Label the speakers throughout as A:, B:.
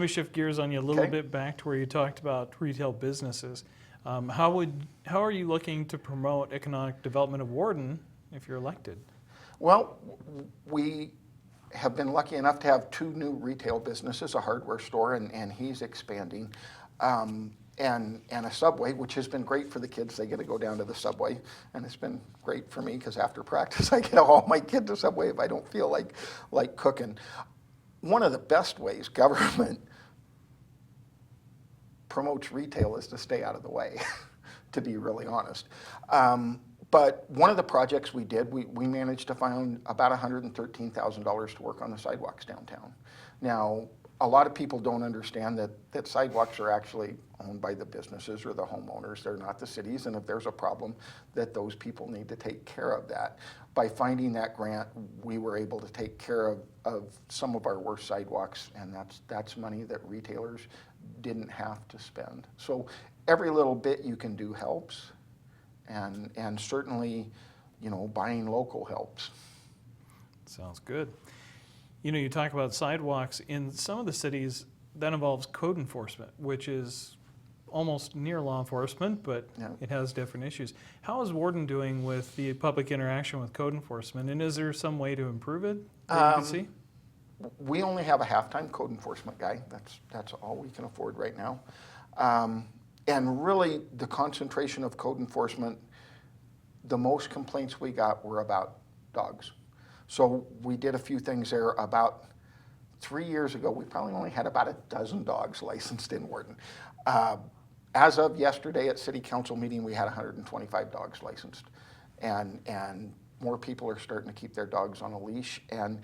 A: me shift gears on you a little bit back to where you talked about retail businesses. How are you looking to promote economic development of Warden if you're elected?
B: Well, we have been lucky enough to have 2 new retail businesses, a hardware store, and he's expanding, and a Subway, which has been great for the kids. They get to go down to the Subway, and it's been great for me because after practice I get all my kids to Subway if I don't feel like cooking. One of the best ways government promotes retail is to stay out of the way, to be really honest. But one of the projects we did, we managed to find about $113,000 to work on the sidewalks downtown. Now, a lot of people don't understand that sidewalks are actually owned by the businesses or the homeowners. They're not the cities, and if there's a problem, that those people need to take care of that. By finding that grant, we were able to take care of some of our worst sidewalks, and that's money that retailers didn't have to spend. So every little bit you can do helps, and certainly, buying local helps.
A: Sounds good. You talk about sidewalks. In some of the cities, that involves code enforcement, which is almost near law enforcement, but it has different issues. How is Warden doing with the public interaction with code enforcement, and is there some way to improve it that you can see?
B: We only have a half-time code enforcement guy. That's all we can afford right now. And really, the concentration of code enforcement, the most complaints we got were about dogs. So we did a few things there. About 3 years ago, we probably only had about a dozen dogs licensed in Warden. As of yesterday at City Council meeting, we had 125 dogs licensed. And more people are starting to keep their dogs on a leash. And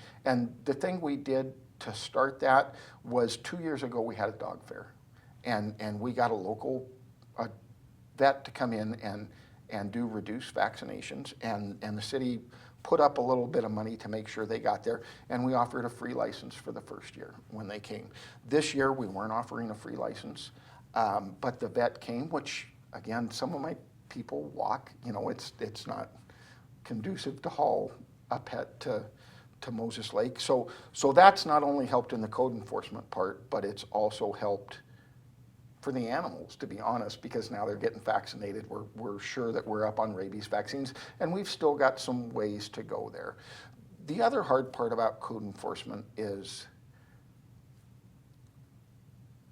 B: the thing we did to start that was 2 years ago, we had a dog fair. And we got a local vet to come in and do reduced vaccinations. And the city put up a little bit of money to make sure they got there, and we offered a free license for the first year when they came. This year we weren't offering a free license, but the vet came, which again, some of my people walk, it's not conducive to haul a pet to Moses Lake. So that's not only helped in the code enforcement part, but it's also helped for the animals, to be honest, because now they're getting vaccinated. We're sure that we're up on rabies vaccines, and we've still got some ways to go there. The other hard part about code enforcement is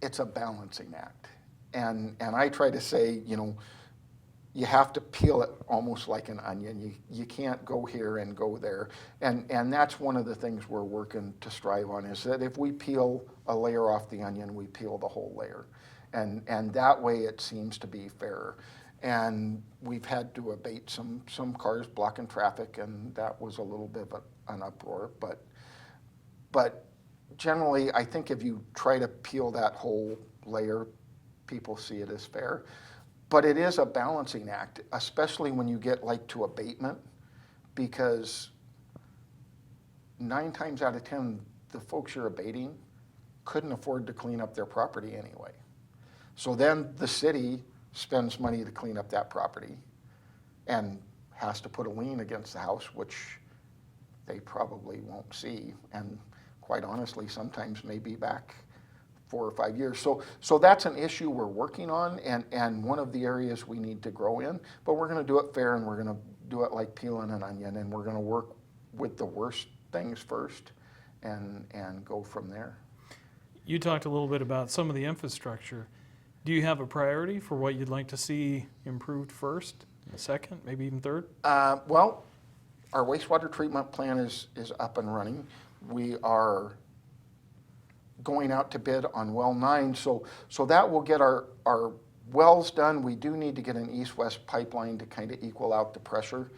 B: it's a balancing act. And I try to say, you have to peel it almost like an onion. You can't go here and go there. And that's one of the things we're working to strive on, is that if we peel a layer off the onion, we peel the whole layer. And that way it seems to be fairer. And we've had to abate some cars blocking traffic, and that was a little bit of an uproar. But generally, I think if you try to peel that whole layer, people see it as fair. But it is a balancing act, especially when you get to abatement, because 9 times out of 10, the folks you're abating couldn't afford to clean up their property anyway. So then the city spends money to clean up that property and has to put a lien against the house, which they probably won't see, and quite honestly, sometimes may be back 4 or 5 years. So that's an issue we're working on, and one of the areas we need to grow in, but we're gonna do it fair, and we're gonna do it like peeling an onion, and we're gonna work with the worst things first and go from there.
A: You talked a little bit about some of the infrastructure. Do you have a priority for what you'd like to see improved first, second, maybe even third?
B: Well, our wastewater treatment plant is up and running. We are going out to bid on well 9, so that will get our wells done. We do need to get an east-west pipeline to kind of equal out the pressure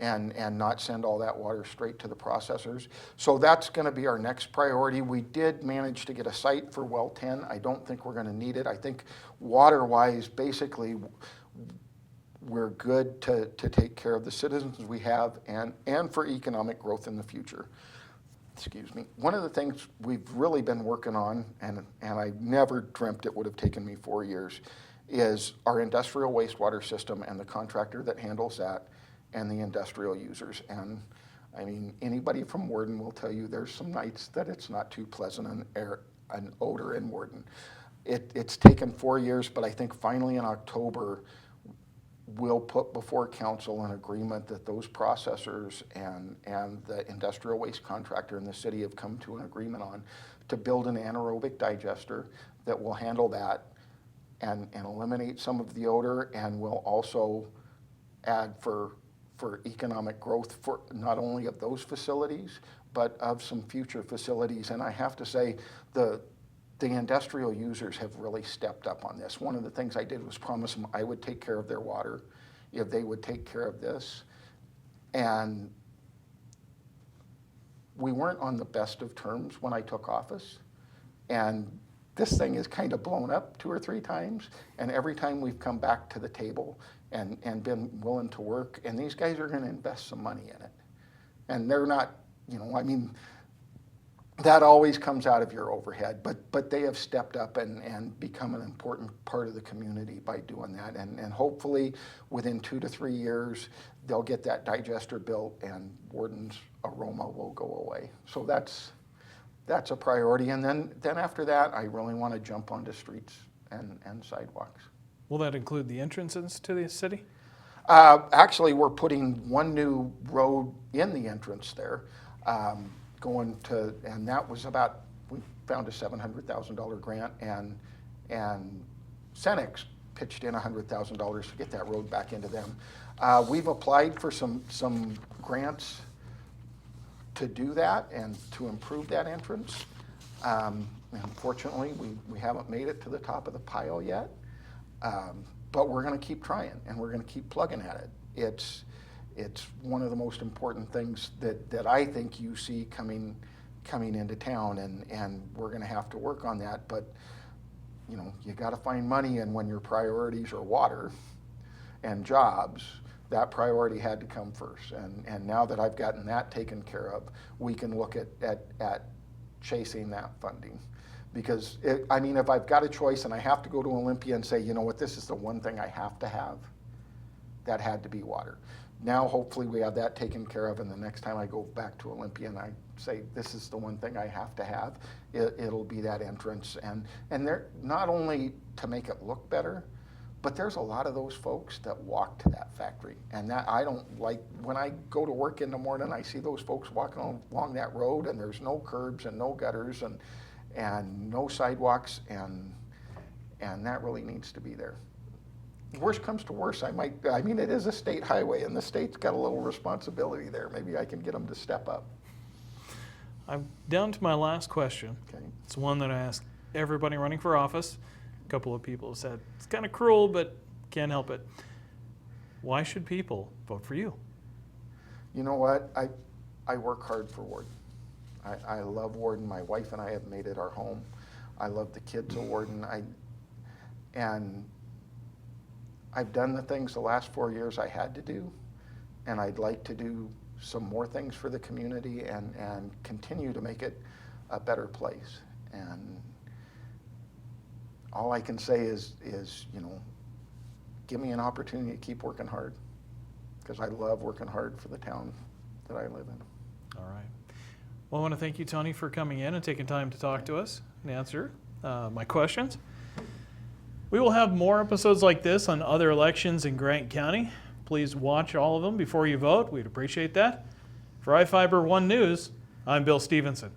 B: and not send all that water straight to the processors. So that's gonna be our next priority. We did manage to get a site for well 10. I don't think we're gonna need it. I think water-wise, basically, we're good to take care of the citizens we have and for economic growth in the future. Excuse me. One of the things we've really been working on, and I never dreamt it would have taken me 4 years, is our industrial wastewater system and the contractor that handles that and the industrial users. And I mean, anybody from Warden will tell you there's some nights that it's not too pleasant an an odor in Warden. It's taken 4 years, but I think finally in October, we'll put before council an agreement that those processors and the industrial waste contractor in the city have come to an agreement on to build an anaerobic digester that will handle that and eliminate some of the odor, and will also add for economic growth for not only of those facilities, but of some future facilities. And I have to say, the industrial users have really stepped up on this. One of the things I did was promise them I would take care of their water if they would take care of this. And we weren't on the best of terms when I took office. And this thing is kind of blown up 2 or 3 times. And every time we've come back to the table and been willing to work, and these guys are going to invest some money in it. And they're not, I mean, that always comes out of your overhead, but they have stepped up and become an important part of the community by doing that. And hopefully within 2 to 3 years, they'll get that digester built and Warden's aroma will go away. So that's a priority. And then after that, I really want to jump onto streets and sidewalks.
A: Will that include the entrances to the city?
B: Actually, we're putting one new road in the entrance there. And that was we found a $700,000 grant, and Cenex pitched in $100,000 to get that road back into them. We've applied for some grants to do that and to improve that entrance. Unfortunately, we haven't made it to the top of the pile yet, but we're going to keep trying and we're going to keep plugging at it. It's one of the most important things that I think you see coming into town, and we're going to have to work on that. But you got to find money, and when your priorities are water and jobs, that priority had to come first. And now that I've gotten that taken care of, we can look at chasing that funding. Because if I've got a choice and I have to go to Olympia and say, you know what, this is the one thing I have to have, that had to be water. Now, hopefully, we have that taken care of, and the next time I go back to Olympia and I say, this is the one thing I have to have, it'll be that entrance. And they're not only to make it look better, but there's a lot of those folks that walk to that factory. And that I don't like, when I go to work in the morning, I see those folks walking along that road, and there's no curbs and no gutters and no sidewalks, and that really needs to be there. Worst comes to worst, it is a state highway, and the state's got a little responsibility there. Maybe I can get them to step up.
A: I'm down to my last question.
B: Okay.
A: It's one that I ask everybody running for office. A couple of people have said, it's kind of cruel, but can't help it. Why should people vote for you? You know what?
B: I work hard for Warden. I love Warden. My wife and I have made it our home. I love the kids of Warden. And I've done the things the last 4 years I had to do, and I'd like to do some more things for the community and continue to make it a better place. And all I can say is give me an opportunity to keep working hard, because I love working hard for the town that I live in.
A: All right. Well, I want to thank you, Tony, for coming in and taking time to talk to us and answer my questions. We will have more episodes like this on other elections in Grant County. Please watch all of them before you vote. We'd appreciate that. For iFiber 1 News, I'm Bill Stevenson.